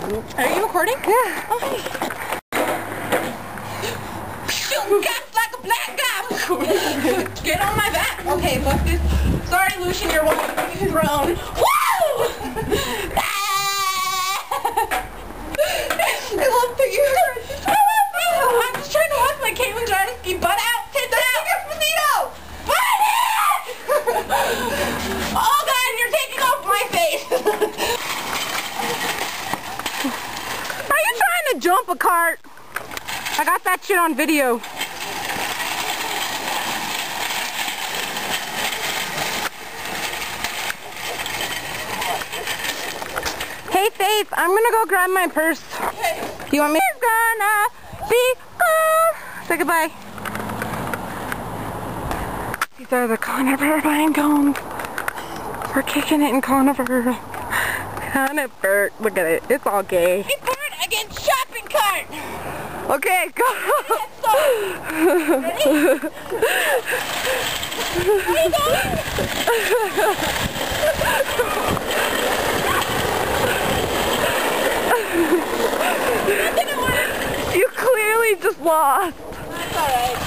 Are you recording? Yeah. Oh, hey. Shooting cats like a black guy. Get on my back. Okay, fuck this. Sorry, Lucian, you're walking thrown. Woo! I love that you heard. I'm just trying to walk my Caitlyn Jardesky butt out. Tits out. Esposito! Butt it! Oh, God, you're taking off my face. Are you trying to jump a cart? I got that shit on video. Hey Faith, I'm gonna go grab my purse. Okay. You want me? It's gonna be cool. Say goodbye. These are the Conifer pine cones. We're kicking it in Conifer. Conifer, look at it. It's all gay. Hey, bird against shopping cart. Okay, go. Ready? Where are you going? You clearly just lost. That's alright.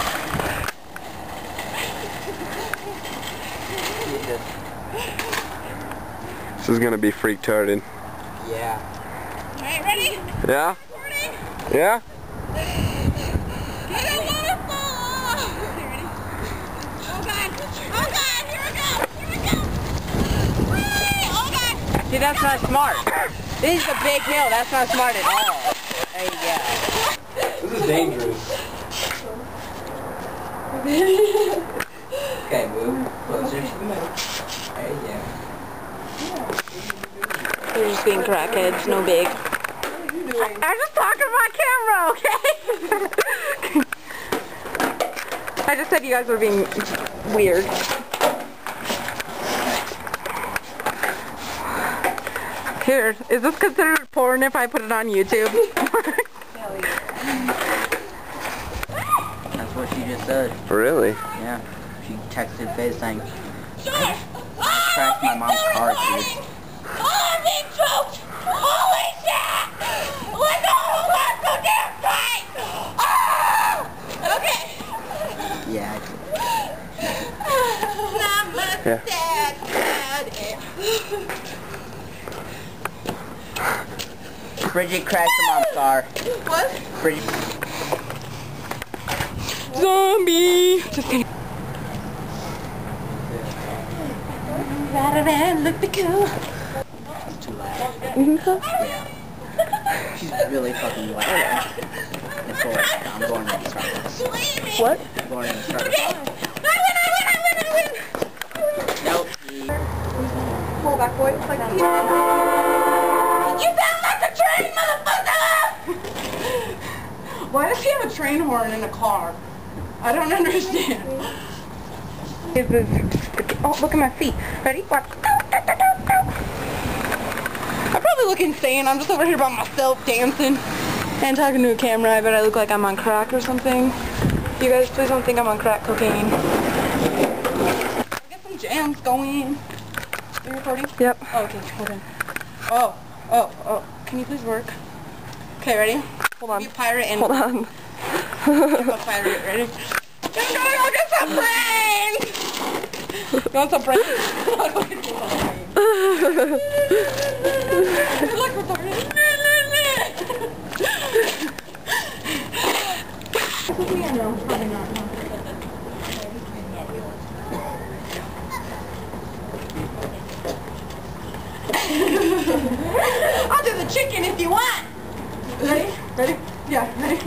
This is gonna be freak-tarded. Yeah. Alright, ready? Yeah? Ready? Yeah? I don't want to fall! Okay, ready? Oh God! Oh God! Here we go! Here we go! Whee! Oh God! See, that's not smart. This is a big hill. That's not smart at all. There you go. This is dangerous. Okay, move closer. There you go. They're just being crackheads, no big. I'm just talking to my camera, okay? I just said you guys were being weird. Here, is this considered porn if I put it on YouTube? That's what she just said. Really? Yeah. She texted Faye saying, I crashed my mom's car, dude. Oh, I'm being choked! Holy shit! Let go! Let's go damn tight! Oh! Okay. Yeah, Yeah. Sad. Bridget crashed her mom's car. What? Bridget. Zombie! Just kidding. Look the cool. It's too loud. You think so? Yeah. She's really fucking loud. Nicole, I'm going to the Starbucks. What? I'm going to the Starbucks. Okay. I win! Nope. Pull back, boy. Like You sound like a train, motherfucker! Why does he have a train horn in a car? I don't understand. Oh, look at my feet. Ready? Watch. I probably look insane. I'm just over here by myself dancing and talking to a camera. I bet I look like I'm on crack or something. You guys, please don't think I'm on crack cocaine. Get some jams going. Are you recording? Yep. Oh, okay, hold on. Oh. Can you please work? Okay, ready? Hold on. Be a pirate and... Hold on. I'm a pirate, ready? I'm gonna go get some brains! You want some brains? Look retarded. No, probably not. I'll do the chicken if you want. Ready? Ready? Yeah, ready.